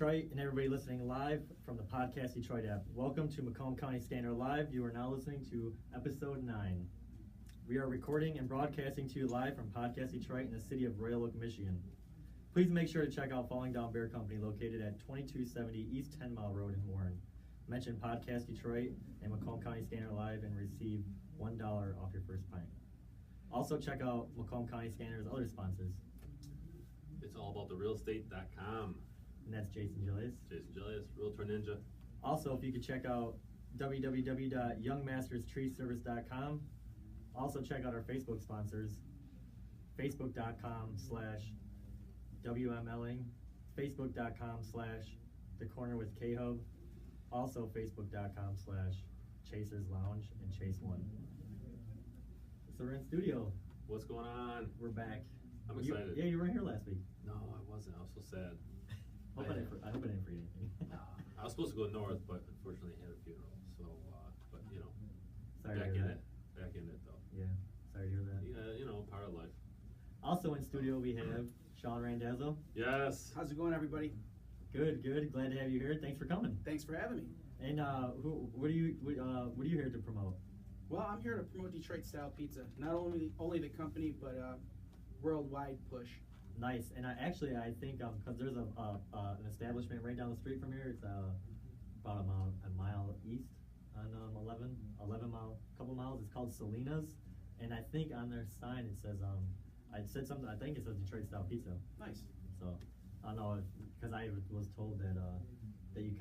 Detroit and everybody listening live from the Podcast Detroit app. Welcome to Macomb County Scanner Live. You are now listening to episode 9. We are recording and broadcasting to you live from Podcast Detroit in the city of Royal Oak, Michigan. Please make sure to check out Falling Down Bear Company located at 2270 East 10 Mile Road in Warren. Mention Podcast Detroit and Macomb County Scanner Live and receive $1 off your first pint. Also check out Macomb County Scanner's other sponsors. It's all about the realestate.com. And that's Jason Gelios. Jason Gelios, Realtor Ninja. Also, if you could check out www.youngmasterstreeservice.com. Also check out our Facebook sponsors, facebook.com/WMLing, facebook.com/TheCornerWithKHub, also facebook.com/Chasers Lounge and Chase One. So we're in studio. What's going on? We're back. I'm excited. You weren't here last week. No, I wasn't. I was so sad. I hope I didn't forget anything. I was supposed to go north, but unfortunately I had a funeral. So, but you know, Sorry back to hear in that. it. Back in it though. Yeah, sorry to hear that. Yeah, you know, part of life. Also in studio we have Shawn Randazzo. Yes. How's it going, everybody? Good. Glad to have you here. Thanks for coming. Thanks for having me. And what are you here to promote? Well, I'm here to promote Detroit style pizza. Not only the company, but worldwide push. Nice. And I think because there's an establishment right down the street from here. It's about a mile east on 11 mile, couple miles. It's called Selena's, and I think on their sign it says I said something. I think it says Detroit style pizza. Nice. So I don't know because I was told that that you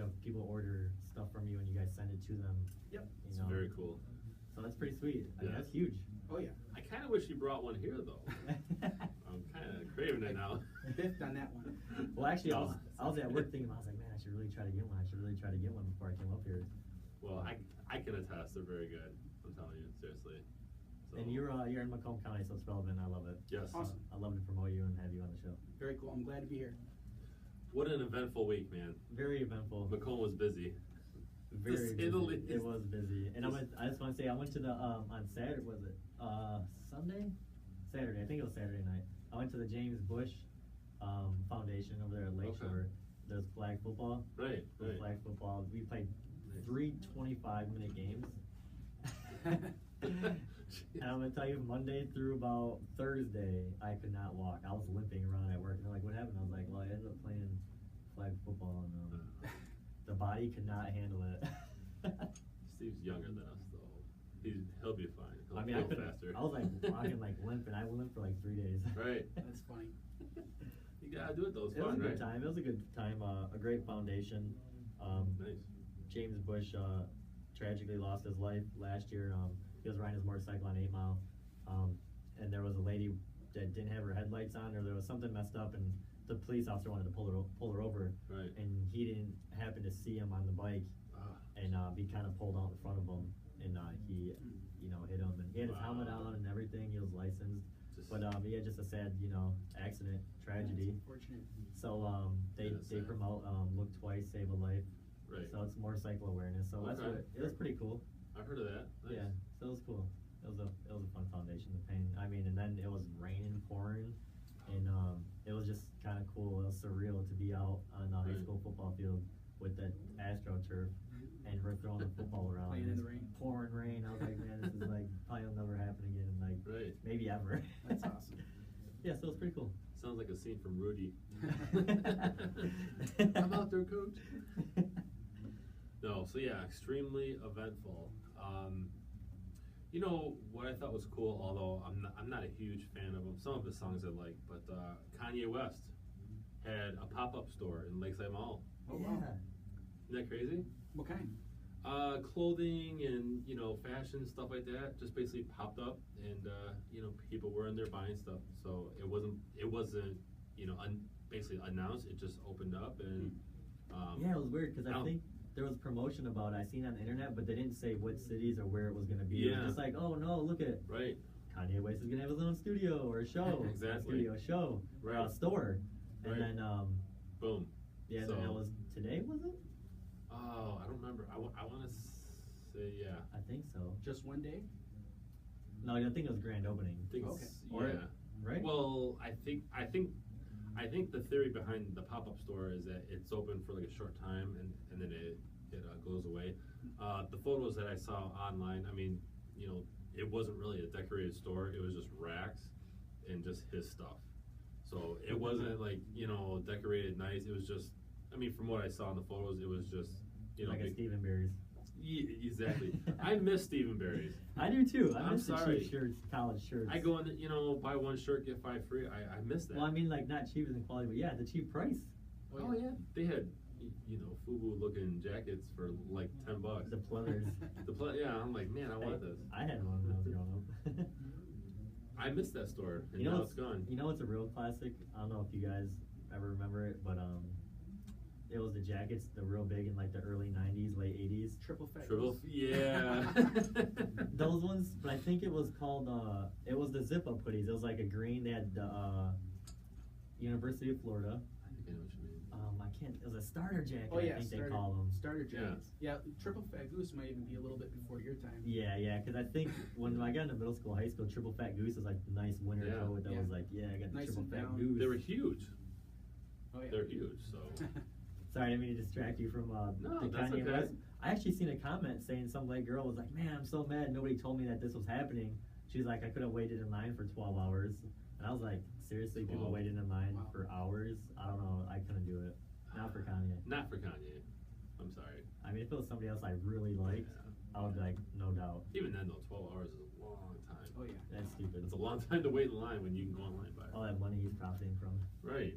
have people order stuff from you and you guys send it to them. Yep. It's very cool. So that's pretty sweet. I mean, Yeah. that's huge. Oh yeah. I kind of wish you brought one here though. I'm kind of craving it now. Biffed on that one. Well, actually, I was at work thinking, I was like, man, I should really try to get one. Before I came up here. Well, I can attest. They're very good. I'm telling you, seriously. So, And you're in Macomb County, so it's relevant. I love it. Yes. Awesome. I love to promote you and have you on the show. Very cool. I'm glad to be here. What an eventful week, man. Very eventful. Macomb was busy. Very say busy. the least. It was busy, and I just want to say I went to the on Saturday. Was it Sunday? Saturday. I think it was Saturday night. I went to the James Bush Foundation over there at Lakeshore. There's flag football. Right. Flag football. We played 3 25-minute games. And I'm gonna tell you, Monday through about Thursday, I could not walk. I was limping around at work. And they're like, "What happened?" I was like, "Well, I ended up playing flag football, and the body could not handle it." Steve's younger than us, though. He'll be fine. He'll I mean, heal faster. I was like walking like limp, and I limped for like 3 days. Right. That's funny. You gotta do it though. It's It was fun, a good right? time. It was a good time. A great foundation. Nice. James Bush tragically lost his life last year. He was riding his motorcycle on 8 Mile, and there was a lady that didn't have her headlights on, or there was something messed up, and the police officer wanted to pull her over, Right. and he didn't happen to see him on the bike, and he kind of pulled out in front of him, and he hit him, and he had his helmet on and everything. He was licensed, but he had just a sad accident, tragedy. That's unfortunate. So they promote Look Twice, Save a Life. Right. So it's motorcycle awareness. So that's Okay. it was pretty cool. I've heard of that. Nice. Yeah, so it was cool. It was a fun foundation to paint. I mean, and then it was raining, pouring, and it was just kind of cool. It was surreal to be out on the high school football field with the AstroTurf and her throwing the football around. Playing in the rain. Pouring rain. I was like, man, this is like probably will never happen again. Like Right. maybe ever. That's awesome. Yeah, so it was pretty cool. Sounds like a scene from Rudy. I'm out there, coach. No, so yeah, extremely eventful. You know what I thought was cool, although I'm not a huge fan of him. Some of his songs I like, but Kanye West had a pop-up store in Lakeside Mall. Oh wow. Isn't that crazy? What kind? Clothing and fashion stuff like that just basically popped up, and people were in there buying stuff. So it wasn't basically announced. It just opened up, and Yeah, it was weird because I think there was promotion about it. I seen it on the internet, but they didn't say what cities or where it was going to be. Yeah. It was just like, oh no, look at right. Kanye West is going to have his own studio or a show. Exactly. Studio show. Right. Or a store. And Right. then, Boom. yeah, So- then that was today, was it? Oh, I don't remember. I want to say yeah. I think so. Just one day? No, I think it was grand opening. I think Okay. it's- Or- yeah. Right? Well, I think I think the theory behind the pop-up store is that it's open for like a short time and then it goes away. The photos that I saw online, I mean, you know, it wasn't really a decorated store. It was just racks and just his stuff. So it wasn't like, you know, decorated nice. It was just, I mean, from what I saw in the photos, it was just, you know, like a Stephen Barry's. Yeah, exactly. I miss Stephen Barry's. I do too. I I'm miss the sorry. cheap shirts, college shirts. I go in, you know, buy one shirt, get 5 free. I miss that. Well, I mean, like, not cheap as in quality, but yeah, the cheap price. Oh yeah, they had, you know, FUBU looking jackets for like $10. The pleathers. Yeah, I'm like, man, I want this. I had one when I was growing up. I miss that store, and you know now it's gone. You know what's a real classic? I don't know if you guys ever remember it, but it was the jackets, the real big in like the early '90s, late '80s. Triple fat. Yeah. Those ones, but I think it was called. It was the zip-up hoodies. It was like a green. They had the University of Florida. I think I know what you mean. I can't. It was a starter jacket. Oh yeah, I think starter, they call them. starter jackets. Yeah, triple fat goose might even be a little bit before your time. Yeah, because I think when I got into middle school, high school, triple fat goose was like the nice winter Yeah. coat that was like, I got the Nice triple and fat down. goose. They were huge. Oh yeah. They're huge. So. Sorry, I didn't mean to distract you from No, the that's Kanye okay. West. I actually seen a comment saying some white girl was like, "Man, I'm so mad. Nobody told me that this was happening." She's like, "I could have waited in line for 12 hours," and I was like, "Seriously, people 12. waited in line Wow. for hours? I don't know. I couldn't do it. Not for Kanye. Not for Kanye. I'm sorry. I mean, if it was somebody else I really liked, Yeah. I would be like, no doubt. Even then, though, 12 hours is a long time. Oh yeah. That's stupid. It's a long time to wait in line when you can go online by it. All that money he's profiting from." Right.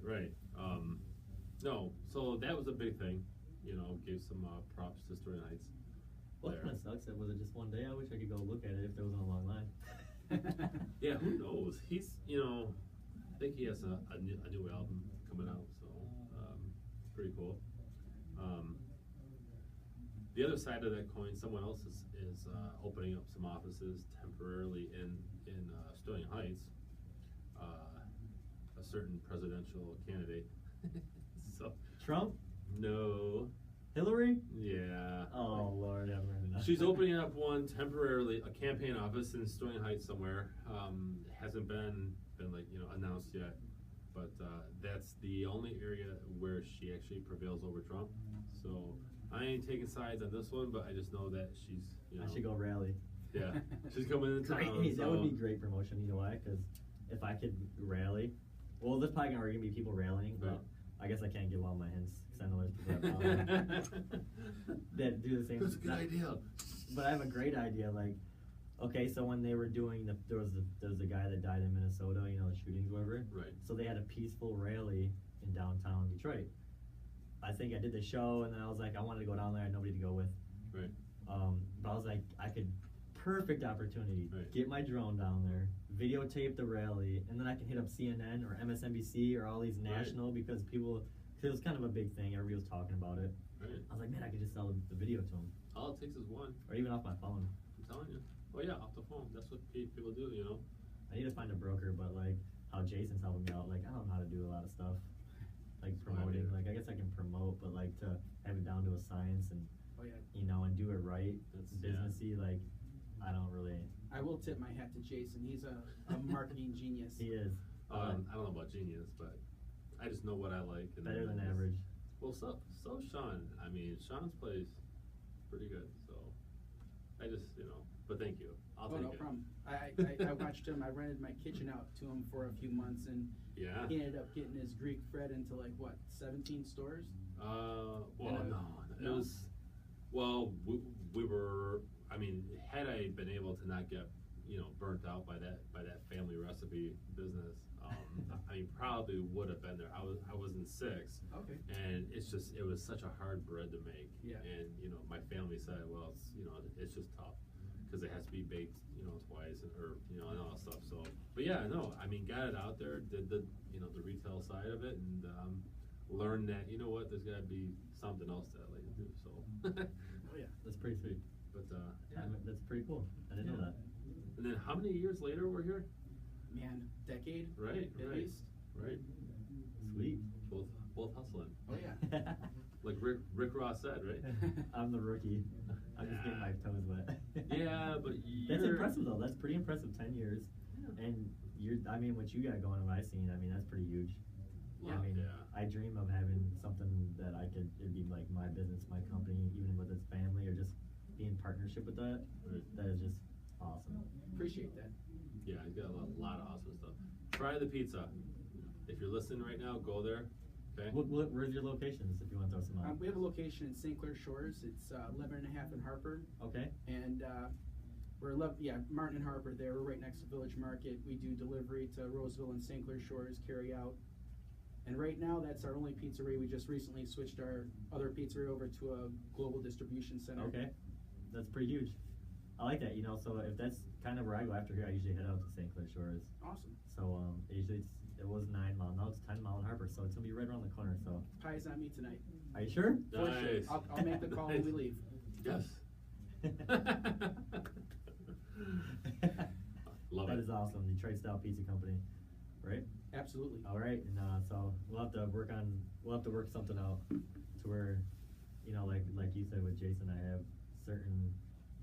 No, so that was a big thing. You know, gave some props to Sterling Heights. Well, it there. kind of sucks. Was it just one day? I wish I could go look at it if there wasn't a long line. Yeah, who knows? He's, you know, I think he has a new album coming out, so pretty cool. The other side of that coin, someone else is opening up some offices temporarily in Sterling Heights. A certain presidential candidate. So Trump? no, Hillary? yeah. Oh, Lord have mercy. She's opening up one temporarily, a campaign office in Sterling Heights somewhere. Hasn't been like, you know, announced yet, but that's the only area where she actually prevails over Trump. So I ain't taking sides on this one, but I just know that she's, you know, I should go rally. yeah, she's coming into Great. town. Hey, that so- would be great promotion. You know why? Because if I could rally, well, there's probably gonna be people rallying, but Right. I guess I can't give all my hints because I know there's people that, that do the same. That's a good idea. But I have a great idea. Like, okay, so when they were doing there was a guy that died in Minnesota. You know, the shootings, whatever. Right. So they had a peaceful rally in downtown Detroit. I think I did the show, and then I was like, I wanted to go down there. I had nobody to go with. Right. But I was like, perfect opportunity. Right. Get my drone down there, videotape the rally, and then I can hit up CNN or MSNBC or all these national because it was kind of a big thing. Everybody was talking about it. Right. I was like, man, I could just sell the video to them, All it takes is one. or even off my phone. I'm telling you. Oh yeah, off the phone. That's what people do. You know. I need to find a broker, but like how Jason's helping me out, like I don't know how to do a lot of stuff, like promoting. Like I guess I can promote, but like to have it down to a science and Oh yeah. you know and do it right, That's- businessy. Like I don't really. I will tip my hat to Jason. He's a marketing genius. He is I don't know about genius, but I just know what I like. And better than then average. Well, so Shawn. I mean, Shawn's plays pretty good. So I just, you know, but thank you. I'll Oh, take no it. problem. I watched him. I rented my kitchen out to him for a few months, and Yeah. he ended up getting his Greek bread into like what 17 stores. Well, And, no, it no? was. Well, we were. I mean, had I been able to not get, you know, burnt out by that family recipe business, I probably would have been there. I was in 6. Okay. And it was such a hard bread to make. Yeah. And, you know, my family said, well, it's, you know, it's just tough because it has to be baked, you know, twice or, you know, and all that stuff. So, but yeah, no, I mean, got it out there, did the, you know, the retail side of it and learned that, you know what, there's got to be something else that I like to do. So, Oh yeah. That's pretty sweet. but, Yeah, that's pretty cool. I didn't know that. And then how many years later we're here? Man, decade. Right, At right, least. right. Sweet. Both hustling. Oh yeah. Like Rick Ross said, right? I'm the rookie. I'm just getting my toes wet. Yeah, but That's you're- impressive though. That's pretty impressive. 10 years, Yeah. and I mean, what you got going, what I seen. I mean, that's pretty huge. I mean, I dream of having something that it'd be like my business, my company, even with its family, or just be in partnership with that. Right. That is just awesome. Appreciate that. Yeah, he's got a lot of awesome stuff. Try the pizza. If you're listening right now, go there. Okay. Where's your locations if you want to throw some out? We have a location in St. Clair Shores. It's 11 and a half in Harper. Okay. And we're Martin and Harper there. We're right next to Village Market. We do delivery to Roseville and St. Clair Shores, carry out. And right now, that's our only pizzeria. We just recently switched our other pizzeria over to a global distribution center. Okay. That's pretty huge. I like that, so if that's kind of where I go after here, I usually head out to St. Clair Shores. Awesome. So usually it was 9 mile, now it's 10 mile in Harper, so it's gonna be right around the corner. So Pie's on me tonight. Are you sure? For Nice. sure. I'll make the call when we leave. Yes. Love That it. is awesome. Detroit Style Pizza Company, right? Absolutely. All right, and so we'll have to work something out to where, like you said with Jason, I have certain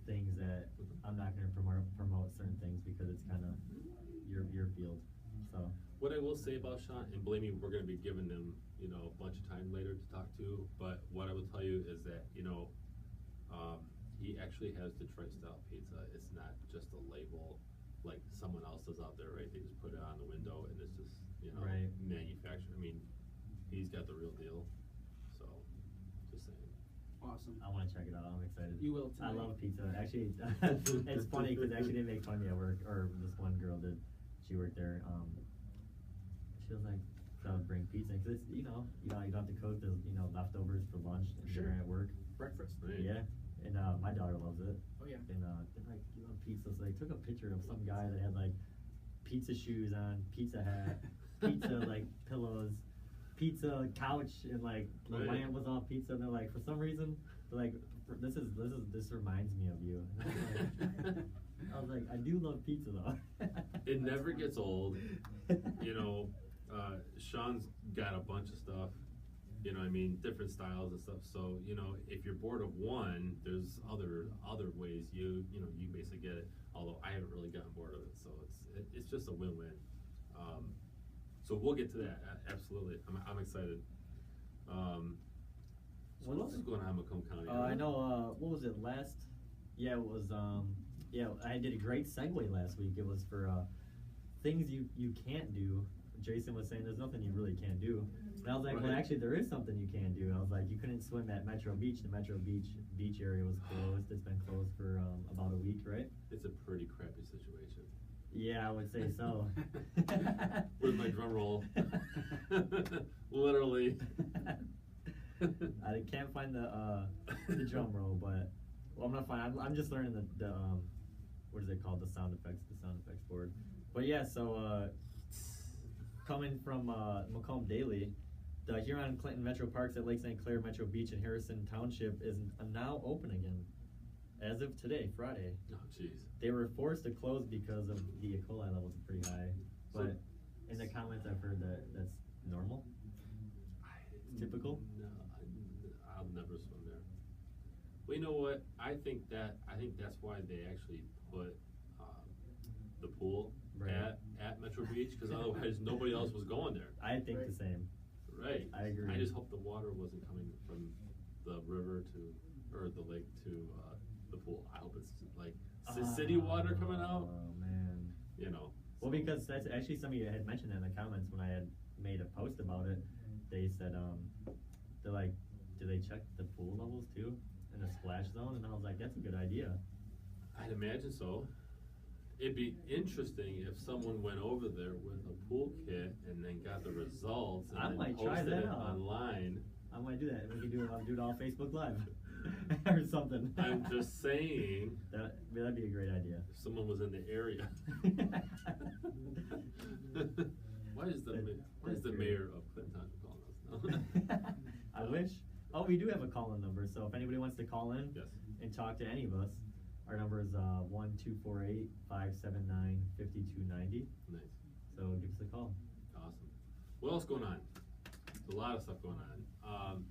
things that I'm not going to promote certain things because it's kind of your field. So What I will say about Shawn, and believe me, we're going to be giving them, a bunch of time later to talk to, but what I will tell you is that, he actually has Detroit style pizza. It's not just a label like someone else does out there, right? They just put it on the window and it's just, Right. manufactured. I mean, he's got the real deal. So, just saying. Awesome. I want to check it out. I'm excited. You will I tonight. love pizza. Actually, it's funny because actually they make fun of me at work, or this one girl did. She worked there. She was like, I would bring pizza because it's you don't have to cook the leftovers for lunch and Sure. dinner at work. Breakfast. Right. Yeah, and my daughter loves it. Oh yeah. And they're like, you love pizza. So they took a picture of some guy that had like pizza shoes on, pizza hat, pizza like pillows, pizza couch, and like the Right. lamp was all pizza. And they're like, for some reason, they're like, this reminds me of you. And I was like, I do love pizza though. It never gets old. Shawn's got a bunch of stuff, different styles and stuff. So, if you're bored of one, there's other ways you basically get it. Although I haven't really gotten bored of it, so it's just a win-win. So we'll get to that. Absolutely, I'm excited. So what else is going on in Macomb County? I know. What was it last? Yeah, it was. I did a great segue last week. It was for things you can't do. Jason was saying there's nothing you really can't do. And I was like, well, Right. actually, there is something you can do. I was like, you couldn't swim at Metro Beach. The Metro Beach area was closed. It's been closed for about a week, right? It's a pretty crappy situation. Yeah, I would say so. Where's my drum roll? Literally. I can't find the drum roll, but I'm not fine. I'm just learning the what is it called? The sound effects board. But yeah, so coming from Macomb Daily, the Huron Clinton Metro Parks at Lake St. Clair, Metro Beach, and Harrison Township is now open again, as of today, Friday. Oh, jeez. They were forced to close because of the E. coli levels are pretty high. But in the comments, I've heard that that's normal. It's typical. No, I'll never swim there. Well, you know what? I think that's why they actually put the pool Right. at Metro Beach, because otherwise nobody else was going there. I think the same. Right. I agree. I just hope the water wasn't coming from the river or the lake to the pool. I hope it's like city water coming out. Oh man. Well, because that's actually some of you had mentioned that in the comments when I had made a post about it. They said they're like, do they check the pool levels too in the splash zone? And I was like, that's a good idea. I'd imagine so. It'd be interesting if someone went over there with a pool kit and then got the results and I then might try posted that it out. online. I might do that. We can do it. I'll do it on Facebook Live or something. I'm just saying, That'd be a great idea. if someone was in the area. Why is the mayor of Clinton calling us now? I wish. Oh, we do have a call-in number, so if anybody wants to call in Yes. and talk to any of us, our number is 1-248-579-5290. Nice. So give us a call. Awesome. What else going on? There's a lot of stuff going on.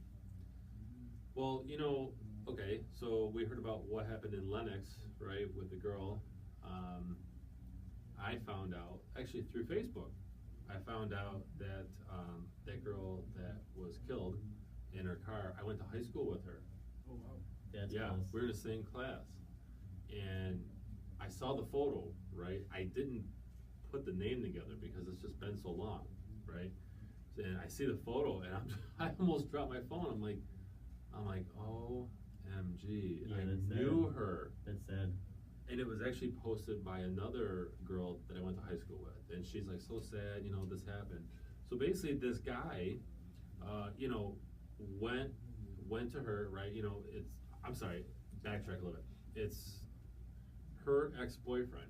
Well, okay, so we heard about what happened in Lenox, right, with the girl. I found out, actually through Facebook, I found out that that girl that was killed in her car, I went to high school with her. Oh wow. That's Yeah, close. we were in the same class. And I saw the photo, right? I didn't put the name together because it's just been so long, right? And I see the photo and I almost dropped my phone. I'm like, OMG. Yeah, I that's knew sad. her. That's sad. And it was actually posted by another girl that I went to high school with. And she's like, so sad, this happened. So basically this guy, went to her, right? I'm sorry, backtrack a little bit. It's her ex-boyfriend.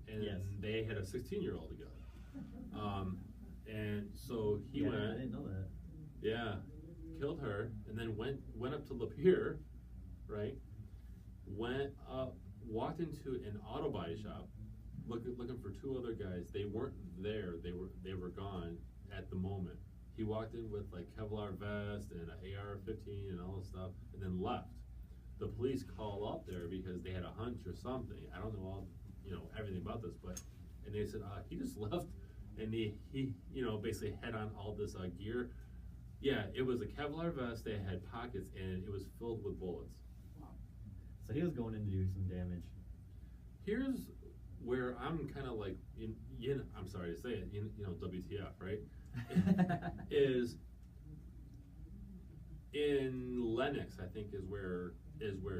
And Yes. they had a 16-year-old together. And so he Yeah, went. I didn't know that. Yeah, killed her, and then went up to Lapeer, right? Went up, walked into an auto body shop, looking for two other guys. They weren't there. They were gone at the moment. He walked in with like Kevlar vest and an AR-15 and all this stuff, and then left. The police call up there because they had a hunch or something. I don't know all everything about this, and they said he just left. And he basically had on all this gear. Yeah, it was a Kevlar vest that had pockets, and it was filled with bullets. Wow. So he was going in to do some damage. Here's where I'm kind of like, I'm sorry to say it, WTF, right? Is in Lenox, I think, is where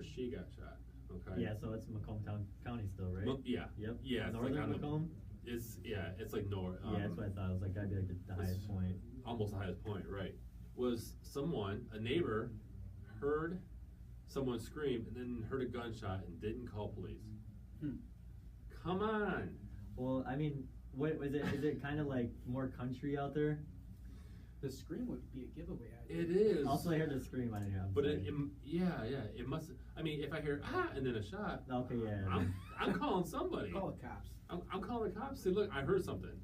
she got shot. Okay. Yeah, so it's Macomb County still, right? Yeah. Yep. Yeah, it's Northern like on Macomb? It's like north. Yeah, that's what I thought. It was like, gotta be like the highest point. Almost the highest point, right? Was a neighbor, heard someone scream and then heard a gunshot and didn't call police. Come on. Well, I mean, what is it? Is it kind of like more country out there? The scream would be a giveaway. It is. Also, I heard the scream. I didn't know. But it must. I mean, if I hear and then a shot, Okay, yeah. I'm calling somebody. Call the cops. I'm calling the cops. Say, look, I heard something.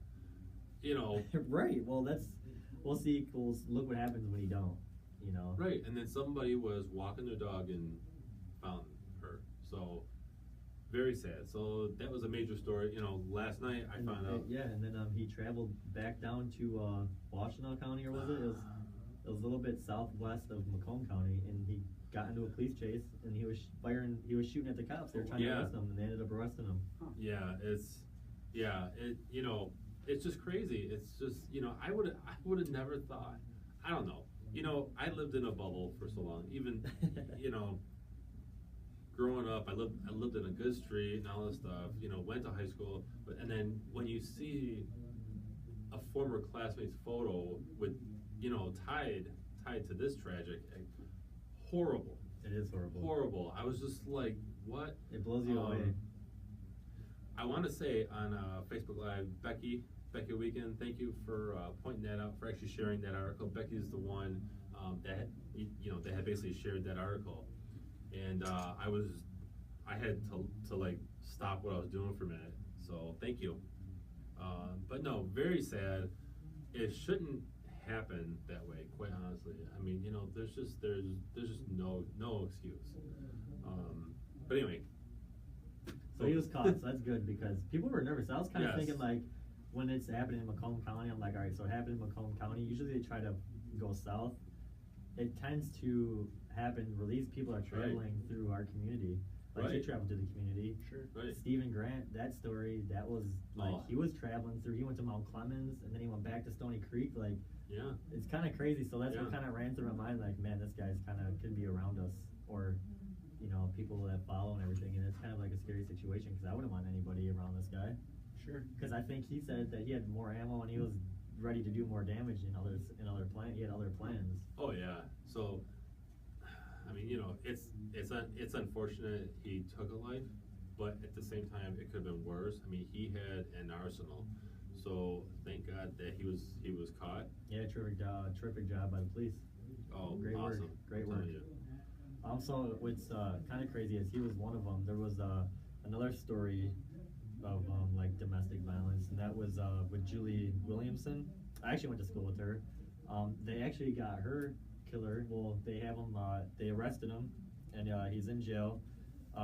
Right. Well, we'll see. We'll look what happens when you don't. Right, and then somebody was walking their dog and found her. So very sad. So that was a major story. Last night I found out. Yeah, and then he traveled back down to Washtenaw County, or was it? It was a little bit southwest of Macomb County, and he got into a police chase, and he was shooting at the cops. They were trying to arrest him, and they ended up arresting him. Yeah, it's just crazy. It's just I would have never thought. I don't know. I lived in a bubble for so long. Even growing up, I lived in a good street and all this stuff. Went to high school, and then when you see a former classmate's photo with tied to this tragic, horrible. It is horrible. Horrible. I was just like, what? It blows you away. I want to say on Facebook Live, Becky Weekend, thank you for pointing that out, for actually sharing that article. Becky's the one that had basically shared that article, and I had to like stop what I was doing for a minute. So thank you. But no, very sad. It shouldn't happen that way, quite honestly. I mean, there's just no excuse. But anyway. So he was caught, so that's good, because people were nervous. I was kind of thinking, like, when it's happening in Macomb County, I'm like, all right, so it happened in Macomb County. Usually they try to go south. It tends to happen where these people are traveling through our community. Like, they travel to the community. Sure. Right. Stephen Grant, that story, that was, like, he was traveling through, he went to Mount Clemens, and then he went back to Stony Creek, like, it's kind of crazy. So that's what kind of ran through my mind, like, man, this guy's kind of could be around us, or people that follow and everything, and it's kind of like a scary situation, because I wouldn't want anybody around this guy. Sure. Because I think he said that he had more ammo and he was ready to do more damage in other plans. He had other plans. Oh yeah. So, I mean, it's unfortunate he took a life, but at the same time, it could have been worse. I mean, he had an arsenal, so thank God that he was caught. Yeah, terrific job by the police. Oh, great awesome. work, great work. You. Also, what's kind of crazy is he was one of them. There was another story of like domestic violence, and that was with Julie Williamson. I actually went to school with her. They actually got her killer. Well, they have him. They arrested him, and he's in jail.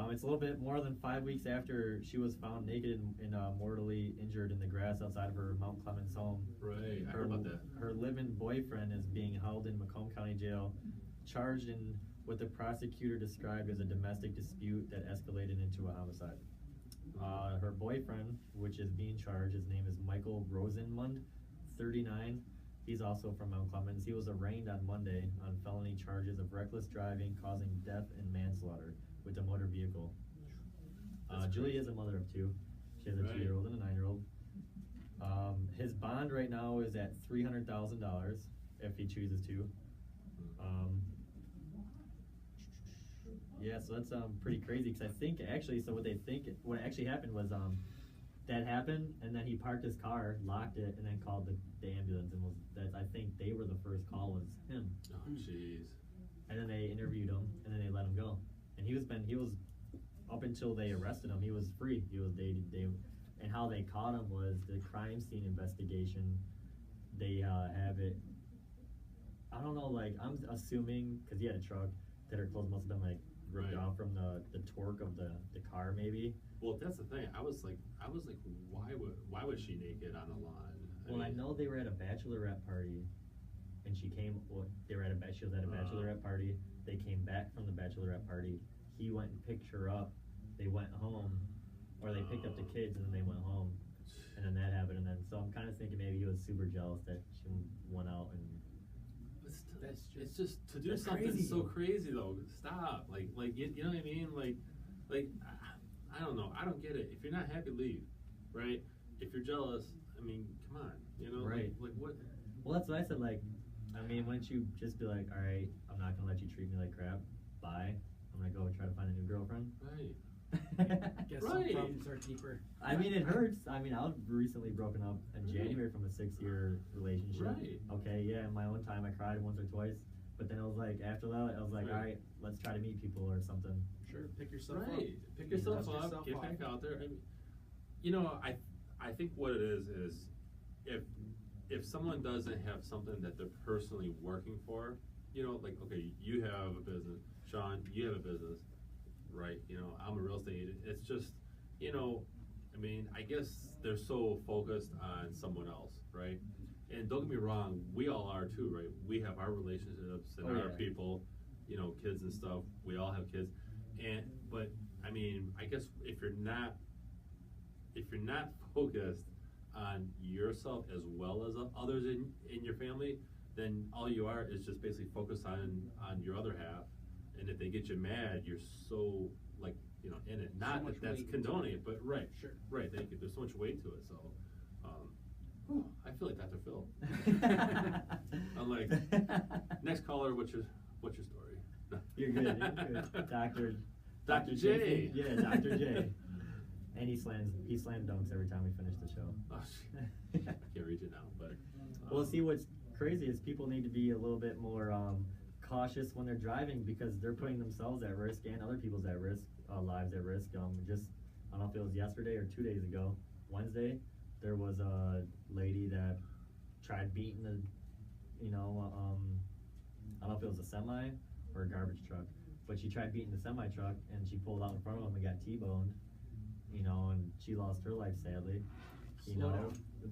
It's a little bit more than 5 weeks after she was found naked and mortally injured in the grass outside of her Mount Clemens home. Right, I heard about that. Her live-in boyfriend is being held in Macomb County Jail, charged in what the prosecutor described as a domestic dispute that escalated into a homicide. Her boyfriend, which is being charged, his name is Michael Rosenmund, 39. He's also from Mount Clemens. He was arraigned on Monday on felony charges of reckless driving causing death and manslaughter with a motor vehicle. Julie is a mother of two. She has a 2-year-old and a 9-year-old. His bond right now is at $300,000 if he chooses to. Yeah, so that's pretty crazy because I think actually, so what actually happened was that happened, and then he parked his car, locked it, and then called the ambulance, and I think they were the first call was him. Oh, jeez. And then they interviewed him, and then they let him go. And he was up until they arrested him, he was free. He was and how they caught him was the crime scene investigation. They have it. I don't know, like I'm assuming because he had a truck that her clothes must have been like ripped off from the torque of the car, maybe. Well, that's the thing. I was like, why was she naked on the lawn? I know they were at a bachelorette party, and she came. Well, she was at a bachelorette party. They came back from the bachelorette party. He went and picked her up. They went home, or they picked up the kids, and then they went home, and then that happened. And then so I'm kind of thinking maybe he was super jealous that she went out and. It's just to do something crazy. So crazy though. Stop. Like you know what I mean? Like I don't know. I don't get it. If you're not happy, leave. Right? If you're jealous, I mean, come on. You know? Right. Like what? Well, that's what I said. Like, I mean, wouldn't you just be like, all right, I'm not gonna let you treat me like crap. Bye. I'm gonna go try to find a new girlfriend. Right. Guess some problems are deeper. I mean, it hurts. I mean, I was recently broken up in January from a 6-year relationship. Right. Okay, yeah, in my own time, I cried once or twice. But then I was like, after that, I was like, all right, let's try to meet people or something. Sure, pick yourself up. Right. Pick yourself up. Get back out there. I mean, you know, I think what it is if someone doesn't have something that they're personally working for, you know, like, okay, you have a business, Shawn, you have a business, right? You know, I'm a real estate agent. It's just, you know, I mean, I guess they're so focused on someone else, right? And don't get me wrong, we all are too, right? We have our relationships and our people, you know, kids and stuff. We all have kids, but I mean, I guess if you're not focused on yourself as well as others in your family, then all you are is just basically focused on your other half. And if they get you mad, you're so like, you know, in it. Not that that's condoning it, but right, Sure, right. There's so much weight to it. So, I feel like Dr. Phil. I'm like, next caller. What's your story? You're good. You're good. Dr. J. Yeah, Dr. J. And he slam dunks every time we finish the show. Oh, I can't reach it now, but. Well, see, what's crazy is people need to be a little bit more cautious when they're driving because they're putting themselves at risk and other people's at risk, lives at risk. I don't know if it was yesterday or 2 days ago, Wednesday, there was a lady that tried beating I don't know if it was a semi or a garbage truck, but she tried beating the semi truck and she pulled out in front of him and got T-boned, and she lost her life sadly,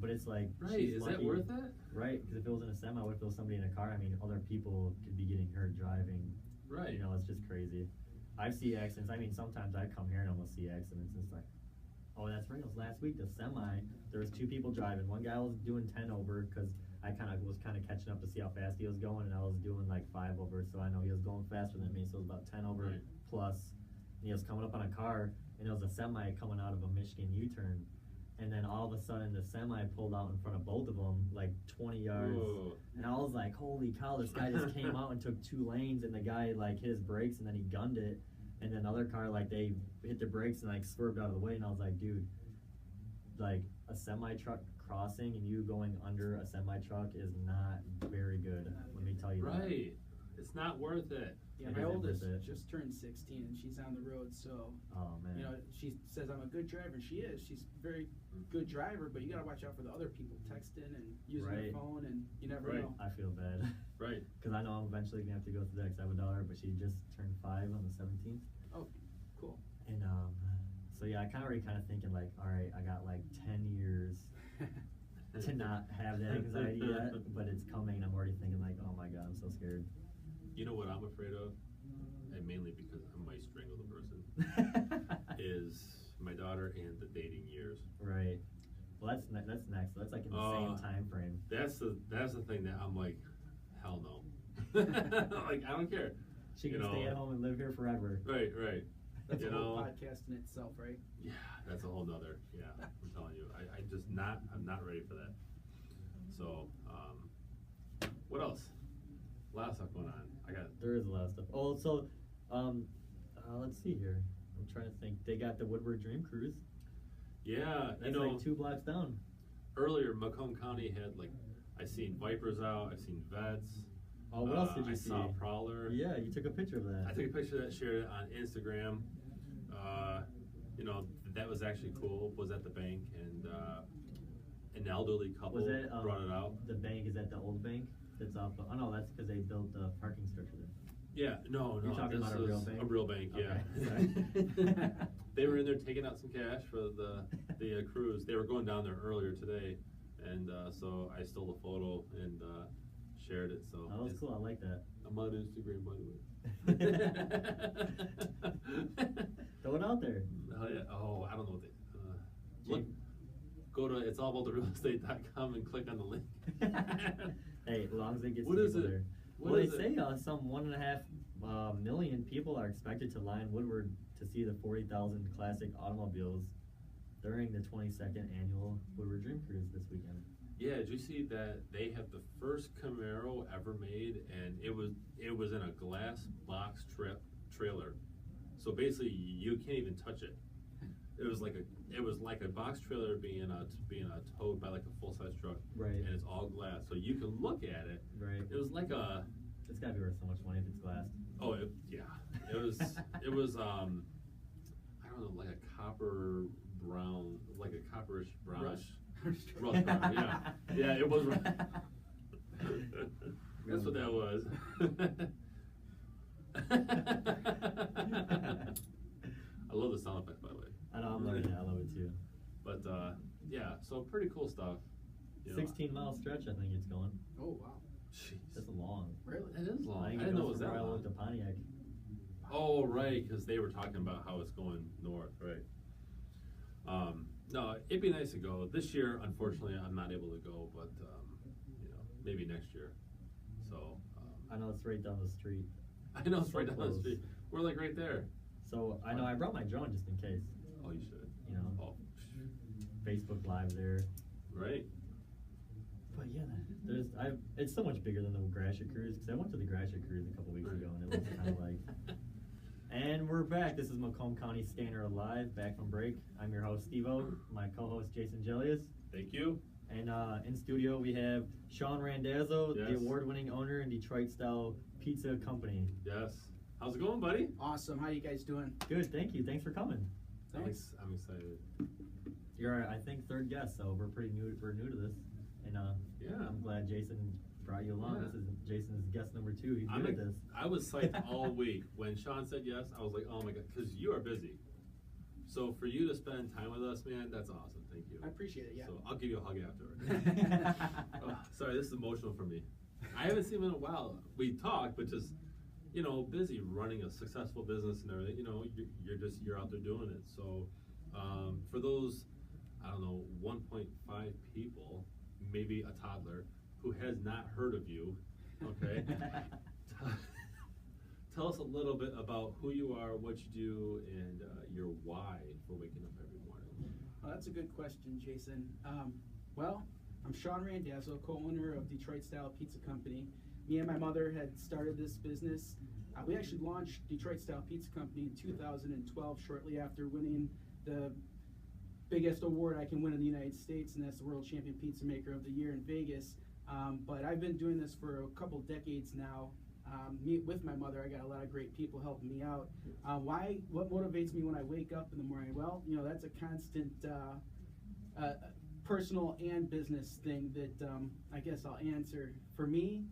but it's like, right, is that worth it? Right, because if it was in a semi, what if it was somebody in a car? I mean, other people could be getting hurt driving. Right. It's just crazy. I see accidents. I mean, sometimes I come here and almost see accidents. And it's like, oh, that's right. It was last week. The semi. There was 2 people driving. One guy was doing 10 over because I was catching up to see how fast he was going, and I was doing like 5 over. So I know he was going faster than me. So it was about 10 over plus. And he was coming up on a car, and it was a semi coming out of a Michigan U-turn. And then all of a sudden, the semi pulled out in front of both of them, like 20 yards. Whoa. And I was like, holy cow, this guy just came out and took 2 lanes, and the guy, like, hit his brakes, and then he gunned it. And then the other car, like, they hit their brakes and, like, swerved out of the way. And I was like, dude, like, a semi-truck crossing and you going under a semi-truck is not very good. Let me tell you that. Right. It's not worth it. Yeah, my oldest just turned 16 and she's on the road, so she says I'm a good driver. She is. She's a very good driver, but you gotta watch out for the other people texting and using their phone, and you never know. I feel bad. Right. Because I know I'm eventually gonna have to go through that because I have a daughter, but she just turned 5 on the 17th. Oh, cool. And so yeah, I already kind of thinking like, all right, I got like 10 years to not have that anxiety yet, but it's coming. I'm already thinking like, oh my God, I'm so scared. You know what I'm afraid of, and mainly because I might strangle the person, is my daughter and the dating years. Right. Well, that's next. So that's like in the same time frame. That's the thing that I'm like, hell no. Like, I don't care. She can stay at home and live here forever. Right. That's a whole podcast in itself, right? Yeah, that's a whole nother. Yeah, I'm telling you, I'm not ready for that. So, what else? A lot of stuff going on. There is a lot of stuff. Oh, so, let's see here. I'm trying to think. They got the Woodward Dream Cruise. Yeah, That's like 2 blocks down. Earlier, Macomb County had I seen Vipers out. I seen Vets. Oh, what else did you see? I saw Prowler. Yeah, you took a picture of that. I took a picture of that, shared it on Instagram. That was actually cool. Was at the bank, and an elderly couple brought it out. The bank, is that the old bank? That's off. Oh no, that's because they built the parking structure there. Yeah, no. You're talking about a real bank? A real bank, yeah. Okay. They were in there taking out some cash for the cruise. They were going down there earlier today, and so I stole a photo and shared it. So that was cool. I like that. I'm on Instagram, by the way. Throw it out there. Oh yeah. Oh, I don't know what they. Go to it'sallabouttherealestate.com and click on the link. Hey, as long as it gets What is people it? there. What Well, is they it? say some 1.5 million people are expected to line Woodward to see the 40,000 classic automobiles during the 22nd annual Woodward Dream Cruise this weekend. Yeah, did you see that they have the first Camaro ever made, and it was in a glass box trailer. So basically, you can't even touch it. It was like a box trailer being towed by like a full size truck, Right. And it's all glass, so you can look at it. Right. It was like a. It's gotta be worth so much money if it's glass. Oh yeah, it was I don't know, like a copper brown, like a copperish brownish. Rust brown, yeah, it was. That's what that was. I love the sound effect, by the way. I know, I'm learning it. I love it too. But yeah, so pretty cool stuff. 16-mile stretch, I think it's going. Oh wow. Jeez. That's long. Really? It is long. I I think didn't know it was from that Rilo long. to Pontiac. Oh, right, because they were talking about how it's going north, right? No, it'd be nice to go. This year, unfortunately, I'm not able to go, but maybe next year. So I know it's right down the street. I know it's So right down the close. street. We're like right there. So I know I brought my drone just in case. Oh, you should. You know, Oh, Facebook Live there. right. But yeah, it's so much bigger than the Gratiot Cruise, because I went to the Gratiot Cruise a couple weeks ago, and it was kind of like. And we're back. This is Macomb County Scanner Live, back from break. I'm your host, Steve-O, my co-host, Jason Gelios. Thank you. And in studio, we have Shawn Randazzo, Yes. the award-winning owner and Detroit-style pizza company. Yes. How's it going, buddy? Awesome. How you guys doing? Good, thank you. Thanks for coming. Thanks. I'm excited. You're, I think, third guest, so we're new to this. And Yeah. I'm glad Jason brought you along. Yeah. This is Jason's guest number 2. He's I'm good at this. I was psyched all week. When Shawn said yes, I was like, oh my God, because you are busy. So for you to spend time with us, man, that's awesome. Thank you. I appreciate it. Yeah. So I'll give you a hug afterward. Oh, sorry, this is emotional for me. I haven't seen him in a while. We talked, but just, busy running a successful business and everything. You're out there doing it. So for those, I don't know, 1.5 people, maybe a toddler, who has not heard of you, okay? Tell us a little bit about who you are, what you do, and your why for waking up every morning. Well, that's a good question, Jason. Well, I'm Shawn Randazzo, co-owner of Detroit Style Pizza Company. Me and my mother had started this business. We actually launched Detroit Style Pizza Company in 2012, shortly after winning the biggest award I can win in the United States, and that's the World Champion Pizza Maker of the Year in Vegas. But I've been doing this for a couple decades now. With my mother, I got a lot of great people helping me out. What motivates me when I wake up in the morning? Well, that's a constant personal and business thing that I guess I'll answer. For me,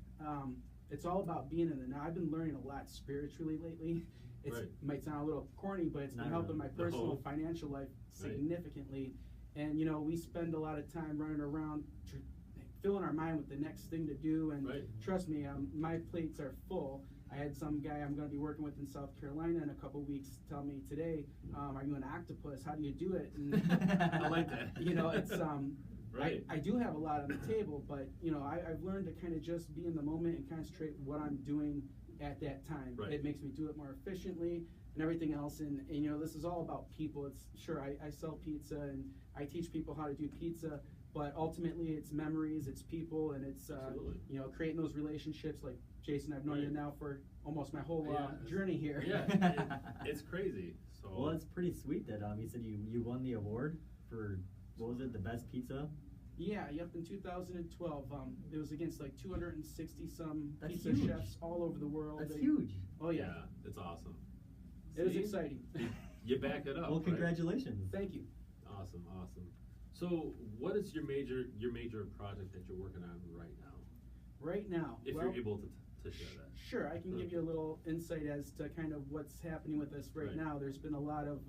it's all about being in the now. I've been learning a lot spiritually lately, It Right. might sound a little corny, but it's been Not helping really. my personal No. and financial life Right. significantly. And, you know, we spend a lot of time running around filling our mind with the next thing to do. And Right. trust me, my plates are full. I had some guy I'm going to be working with in South Carolina in a couple weeks tell me today, are you an octopus? How do you do it? And, I like that. You know, it's Right. I do have a lot on the table, but you know, I've learned to kind of just be in the moment and concentrate what I'm doing at that time. Right. It makes me do it more efficiently and everything else. And you know, this is all about people. It's sure I sell pizza and I teach people how to do pizza, but ultimately it's memories, it's people, and it's Absolutely. you know, creating those relationships. Like Jason, I've known you Right. now for almost my whole Yeah, journey here. Yeah, it's crazy. So Well, it's pretty sweet that you said you won the award for, what was it, the best pizza? Yeah, yep, in 2012. It was against like 260 some That's pizza huge. chefs all over the world. That's huge. Oh yeah, yeah, it's awesome. it was See? exciting. You back it up. Well, right? congratulations. Thank you. Awesome. So, what is your major project that you're working on right now? Right now, If well, you're able to share that. Sure, I can give you a little insight as to kind of what's happening with us right Right. now. There's been a lot of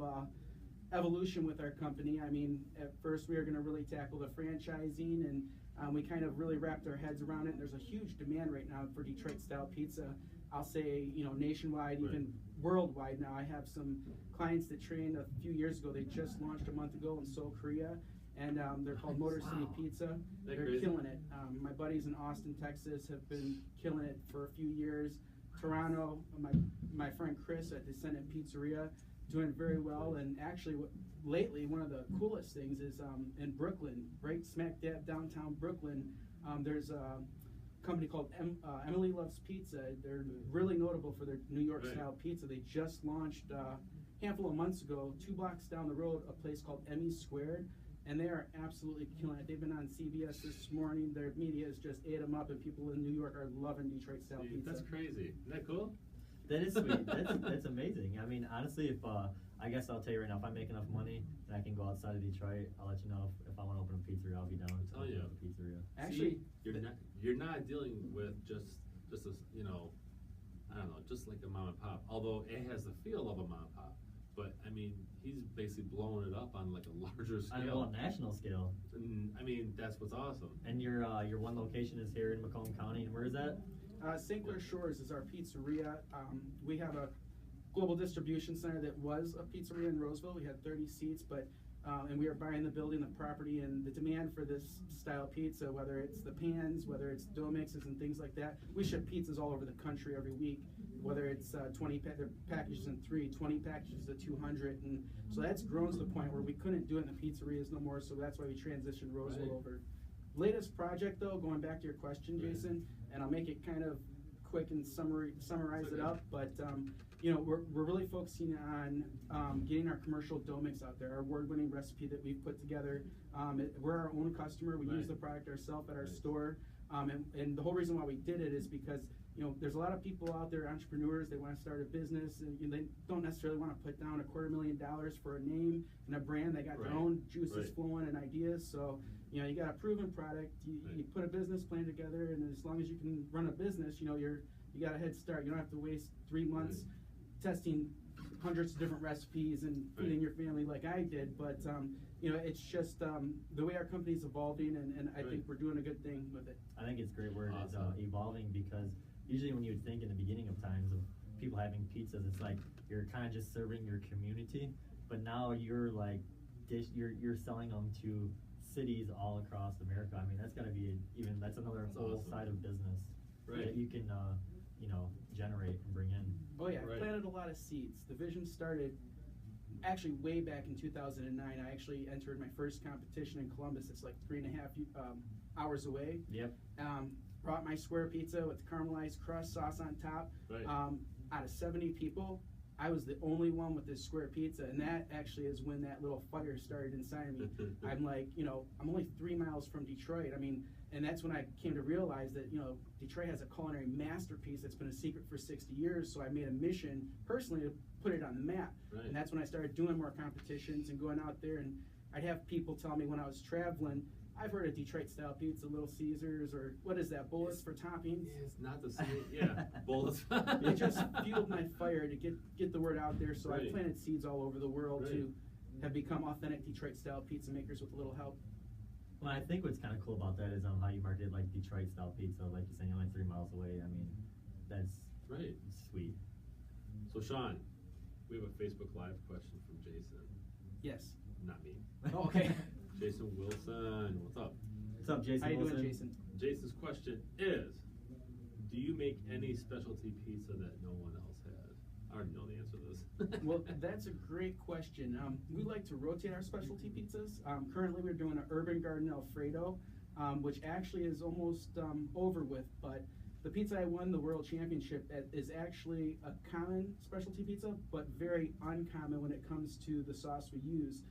evolution with our company. I mean, at first we were going to really tackle the franchising, and we kind of really wrapped our heads around it. And there's a huge demand right now for Detroit style pizza. I'll say, you know, nationwide, Right. even worldwide now. I have some clients that trained a few years ago. They just launched a month ago in Seoul, Korea, and they're called Motor City Wow. Pizza. That They're crazy? killing it. My buddies in Austin, Texas have been killing it for a few years. Toronto, my friend Chris at Descendant Pizzeria, doing very well. And actually, lately, one of the coolest things is in Brooklyn, right smack dab downtown Brooklyn, there's a company called Emily Loves Pizza. They're really notable for their New York Right. style pizza. They just launched a handful of months ago, 2 blocks down the road, a place called Emmy Squared. And they are absolutely killing it. They've been on CBS this morning. Their media has just ate them up, and people in New York are loving Detroit style See, pizza. that's crazy. Isn't that cool? That is sweet. That's amazing. I mean, honestly, if I guess I'll tell you right now, if I make enough money and I can go outside of Detroit, I'll let you know if I want to open a pizzeria. I'll be down to Oh, open yeah. up a pizzeria. Actually, See, you're not dealing with just a, you know, I don't know, just like a mom and pop. Although it has the feel of a mom and pop, but I mean, he's basically blowing it up on like a larger On scale. a national scale. And, I mean, that's what's awesome. And your one location is here in Macomb County. And where is that? St. Clair Shores is our pizzeria. We have a global distribution center that was a pizzeria in Roseville. We had 30 seats, but and we are buying the building, the property, and the demand for this style pizza, whether it's the pans, whether it's dough mixes and things like that. We ship pizzas all over the country every week, whether it's 20 they're packages in 20 packages of 200, and so that's grown to the point where we couldn't do it in the pizzerias no more. So that's why we transitioned Roseville Right. over. Latest project though, going back to your question, Right. Jason, and I'll make it kind of quick and summarize It's it okay. up, but you know, we're really focusing on getting our commercial dough mix out there, our award-winning recipe that we've put together. We're our own customer. We Right. use the product ourselves at our Right. store, and the whole reason why we did it is because, you know, there's a lot of people out there, entrepreneurs, they want to start a business, and you know, they don't necessarily want to put down $250,000 for a name and a brand. They got Right. their own juices Right. flowing and ideas, so you know, you got a proven product. You Right. put a business plan together, and as long as you can run a business, you know, you got a head start. You don't have to waste 3 months testing hundreds of different recipes and feeding Right. your family like I did. But you know, it's just the way our company's evolving, and I Right. think we're doing a good thing with it. I think it's a great word. It's Awesome. evolving, because usually when you would think in the beginning of times of people having pizzas, it's like you're kind of just serving your community, but now you're like you're selling them to cities all across America. I mean, that's got to be that's another That's whole awesome. side of business Right. that you can you know, generate and bring in. Oh yeah, I Right. planted a lot of seeds. The vision started actually way back in 2009. I actually entered my first competition in Columbus. It's like 3.5 hours away. Yep. Brought my square pizza with caramelized crust, sauce on top. Right. Out of 70 people, I was the only one with this square pizza, and that actually is when that little fire started inside of me. I'm like, you know, I'm only 3 miles from Detroit. I mean, and that's when I came to realize that, you know, Detroit has a culinary masterpiece that's been a secret for 60 years. So I made a mission personally to put it on the map. Right. And that's when I started doing more competitions and going out there. And I'd have people tell me when I was traveling, I've heard of Detroit style pizza, Little Caesars, or what is that? Bullets for toppings. Yeah, it's not the same. Yeah, bullets. It just fueled my fire to get the word out there. So Right. I planted seeds all over the world Right. to have become authentic Detroit style pizza makers with a little help. Well, I think what's kind of cool about that is how you market like Detroit style pizza, like you're saying, you're only 3 miles away. I mean, that's Right. sweet. So Shawn, we have a Facebook Live question from Jason. Yes. Not me. Oh, okay. Jason Wilson, what's up? What's up, Jason How you Wilson? doing, Jason? Jason's question is, do you make any specialty pizza that no one else has? I already know the answer to this. Well, that's a great question. We like to rotate our specialty pizzas. Currently, we're doing an Urban Garden Alfredo, which actually is almost over with. But the pizza I won the World Championship at is actually a common specialty pizza, but very uncommon when it comes to the sauce we use.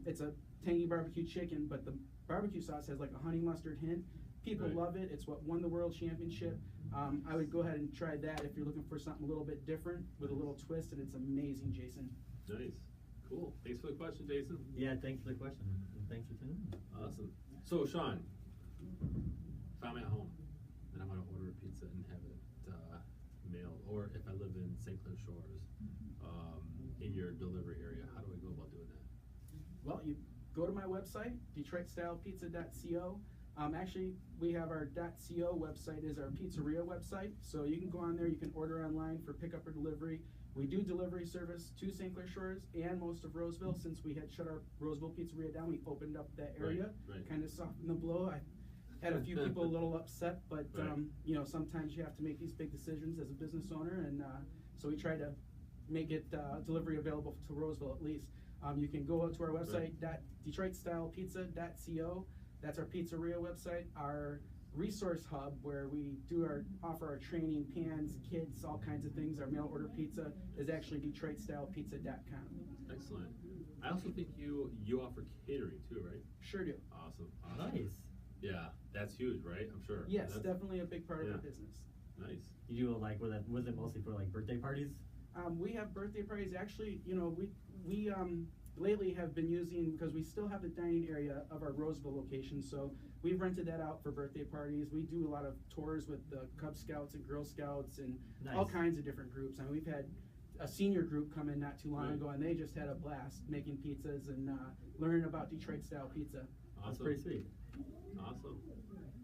It's a tangy barbecue chicken, but the barbecue sauce has like a honey mustard hint. People Right. love it. It's what won the World Championship. I would go ahead and try that if you're looking for something a little bit different with a little twist, and it's amazing, Jason. Nice. Cool. Thanks for the question, Jason. Yeah, thanks for the question. And thanks for tuning in. Awesome. So, Shawn, if I'm at home and I want to order a pizza and have it mailed, or if I live in St. Clair Shores, in your delivery area, how do I go about doing that? Well, you go to my website, DetroitStylePizza.co. Actually, we have our .co website is our pizzeria website, so you can go on there. You can order online for pickup or delivery. We do delivery service to St. Clair Shores and most of Roseville. Since we had shut our Roseville pizzeria down, we opened up that area, Right. kind of softened the blow. I had a few people a little upset, but Right. you know, sometimes you have to make these big decisions as a business owner, and so we try to make it delivery available to Roseville at least. You can go to our website, DetroitStylePizza.co. That's our pizzeria website. Our resource hub, where we offer our training, pans, kits, all kinds of things. Our mail order pizza is actually DetroitStylePizza.com. Excellent. I also think you offer catering too, right? Sure do. Awesome. Nice. Yeah, that's huge, right? I'm sure. Yes, That's definitely a big part of yeah. our business. Nice. You do like, was it mostly for like birthday parties? We have birthday parties. Actually, you know, we lately have been using, because we still have the dining area of our Roseville location, so we've rented that out for birthday parties. We do a lot of tours with the Cub Scouts and Girl Scouts and all Nice. kinds of different groups. I mean, we've had a senior group come in not too long Right. ago, and they just had a blast making pizzas and learning about Detroit style pizza. Awesome. That's pretty sweet. Awesome.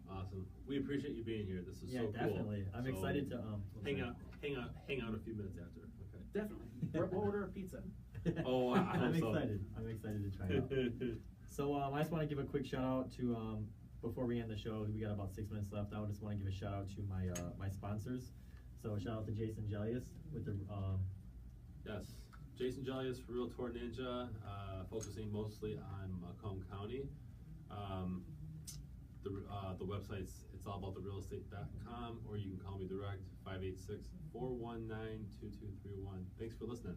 Awesome. We appreciate you being here. This is Yeah, so cool. definitely. I'm So, excited to hang out a few minutes after. Okay. Definitely. We'll order a pizza. Oh, I hope I'm so. excited. I'm excited to try it out. So I just want to give a quick shout out to before we end the show. We got about 6 minutes left. I just want to give a shout out to my sponsors. So shout out to Jason Gelios with the Yes, Jason Gelios, Realtor Ninja, focusing mostly on Macomb County. The website's it's all about therealestate.com, or you can call me direct 586-419-2231. Thanks for listening.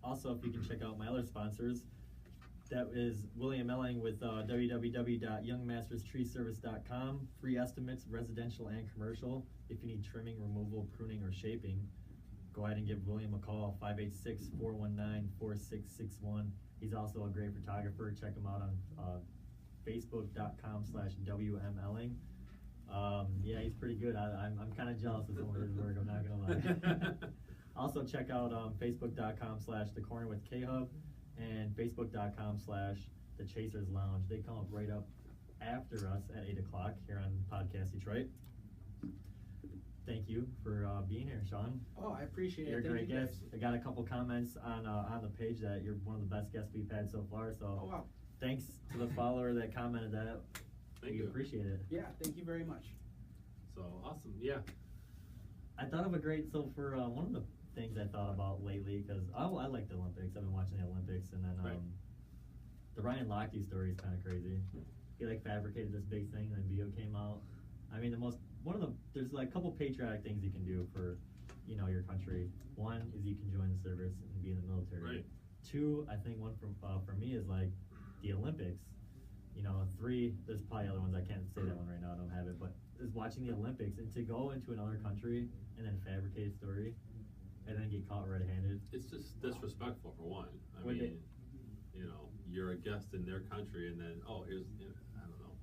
Also, if you can check out my other sponsors, that is William Elling with www.youngmasterstreeservice.com. Free estimates, residential and commercial. If you need trimming, removal, pruning, or shaping, go ahead and give William a call, 586-419-4661. He's also a great photographer. Check him out on facebook.com/WMElling. Yeah, he's pretty good. I'm kind of jealous of some of his work, I'm not going to lie. Also, check out facebook.com/thecornerwithkhub and facebook.com/the Chasers Lounge. They come up right up after us at 8 o'clock here on Podcast Detroit. Thank you for being here, Shawn. Oh, I appreciate You're it. a Thank great you, guest. guys. I got a couple comments on the page that you're one of the best guests we've had so far. So Oh, wow. thanks to the follower that commented that. Thank we you. appreciate it. Yeah, thank you very much. So awesome. Yeah. I thought of a great, so for one of the things I thought about lately, because I like the Olympics. I've been watching the Olympics, and then Right. the Ryan Lochte story is kind of crazy. He like fabricated this big thing, and then video came out. I mean, there's like a couple patriotic things you can do for, your country. One is you can join the service and be in the military. Right. Two, I think one for me is like the Olympics. Three, there's probably other ones, I can't say that one right now, I don't have it, but is watching the Olympics and to go into another country and then fabricate a story and then get caught red-handed. It's just disrespectful for one. I Would mean, you're a guest in their country, and then I don't know.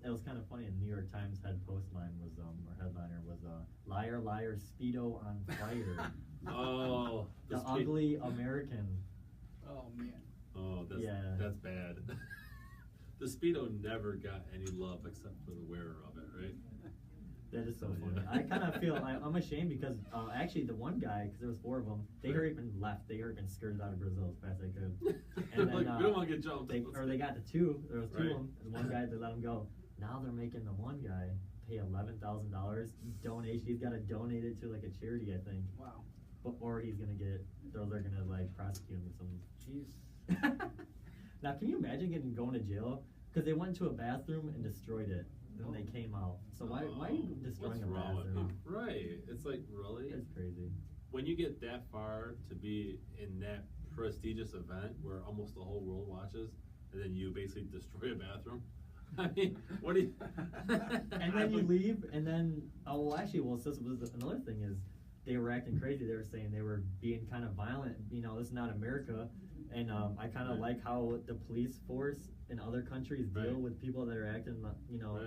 It was kind of funny. The New York Times headliner was liar, liar, Speedo on fire. Oh, the ugly American. Oh man. Oh, that's bad. The Speedo never got any love except for the wearer of it, right? That is so Oh, funny. yeah. I kind of feel I'm ashamed because actually the one guy, because there was 4 of them, they hurried and left. They hurried and skirted out of Brazil as fast as they could. And then, Like, we don't want to get jumped. They got the 2. There was 2 Right. of them. The one guy, they let him go. Now they're making the one guy pay $11,000 donation. He's got to donate it to like a charity, I think. Wow. Or he's gonna get. They're gonna like prosecute him with some. Jeez. Now, can you imagine going to jail because they went into a bathroom and destroyed it, and then they came out? So why are you destroying What's a wrong with bathroom? people? Right. It's like, really? It's crazy. When you get that far to be in that prestigious event where almost the whole world watches, and then you basically destroy a bathroom. I mean, what do you? And then you leave, and then this was another thing is they were acting crazy. They were saying they were being kind of violent. This is not America, and I kind of like how the police force in other countries deal with people that are acting,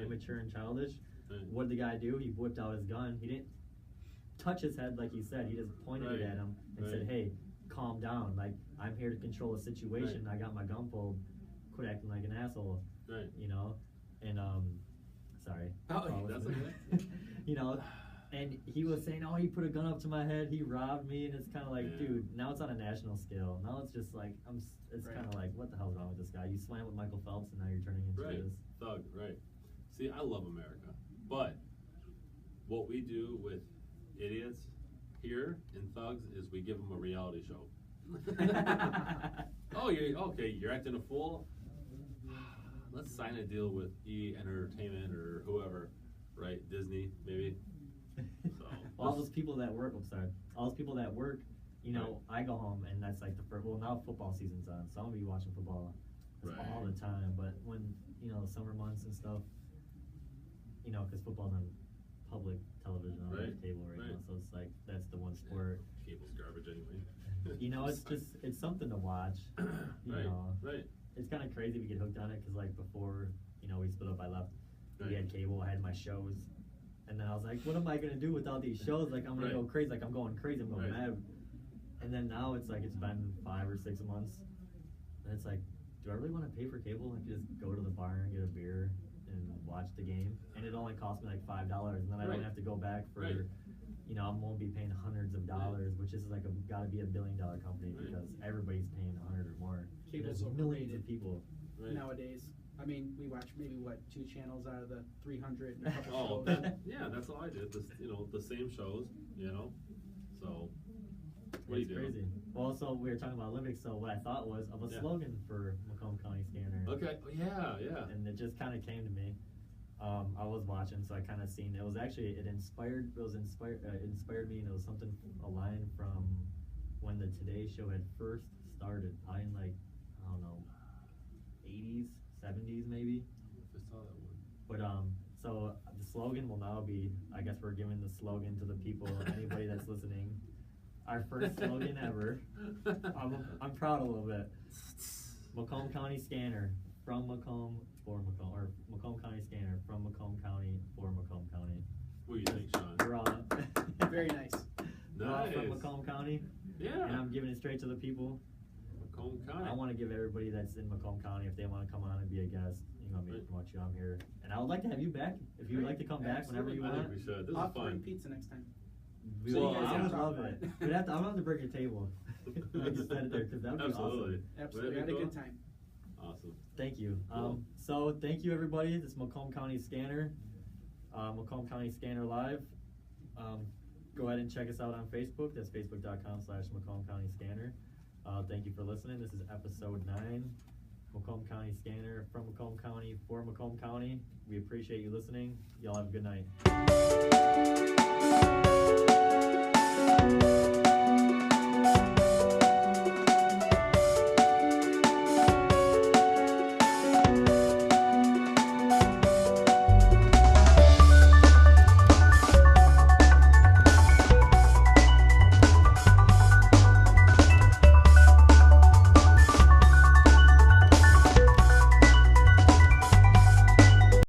immature and childish. Right. What did the guy do? He whipped out his gun. He didn't touch his head like he said. He just pointed it at him and said, "Hey, calm down. Like, I'm here to control the situation. I got my gun pulled. Quit acting like an asshole." Right. And sorry. Oh, that's okay. And he was saying, "Oh, he put a gun up to my head. He robbed me." And it's kind of like, dude, now it's on a national scale. Now it's just like it's kind of like, what the hell's wrong with this guy? You swam with Michael Phelps, and now you're turning into this thug. Right. See, I love America, but what we do with idiots here in thugs is we give them a reality show. Oh, you're acting a fool. Let's sign a deal with E Entertainment or whoever, right? Disney, maybe. So all those people that work. All those people that work. I go home and that's like the first. Well, now football season's on, so I'm gonna be watching football all the time. But when the summer months and stuff, because football's on public television on cable right now, so it's like that's the one sport. Cable's garbage anyway. It's something to watch. Right. It's kind of crazy we get hooked on it because like before we split up, I left. We had cable. I had my shows, and then I was like, what am I gonna do without these shows? Like I'm gonna go crazy. Like I'm going crazy. I'm going mad. And then now it's like it's been 5 or 6 months, and it's like, do I really want to pay for cable and just go to the bar and get a beer and watch the game? And it only cost me like $5, and then I don't have to go back for. I won't be paying hundreds of dollars, which is like got to be $1 billion because everybody's paying 100 or more. Cable's millions of people nowadays. I mean, we watch maybe 2 channels out of the 300 and a couple shows. That's all I did. The same shows, So what it's do you do? Crazy. Well, so we were talking about Olympics. So what I thought was of a slogan for Macomb County Scanner. Okay. Yeah. And it just kind of came to me. I was watching, so I kind of seen. It was actually it inspired me, and it was a line from when the Today Show had first started, probably in like I don't know, 80s, 70s maybe. I saw that one. But so the slogan will now be. I guess we're giving the slogan to the people, anybody that's listening. Our first slogan ever. I'm proud a little bit. Macomb County Scanner from Macomb for Macomb, or Macomb County Scanner from Macomb County for Macomb County. What do you think, Shawn? We're all very nice. We're all from Macomb County. Yeah. And I'm giving it straight to the people. Macomb County. I want to give everybody that's in Macomb County, if they want to come on and be a guest, me to promote you. I'm here, and I would like to have you back if you would like to come back whenever you want. I think we should. This is fun. Pizza next time. I would love it. I'm gonna have to bring a table. I just said it there because that would be awesome. Absolutely, we had a good time. Awesome. Thank you. Cool. So thank you everybody. This is Macomb County Scanner, Macomb County Scanner Live. Go ahead and check us out on Facebook. That's facebook.com/Macomb County Scanner. Thank you for listening. This is episode 9. Macomb County Scanner from Macomb County for Macomb County. We appreciate you listening. Y'all have a good night.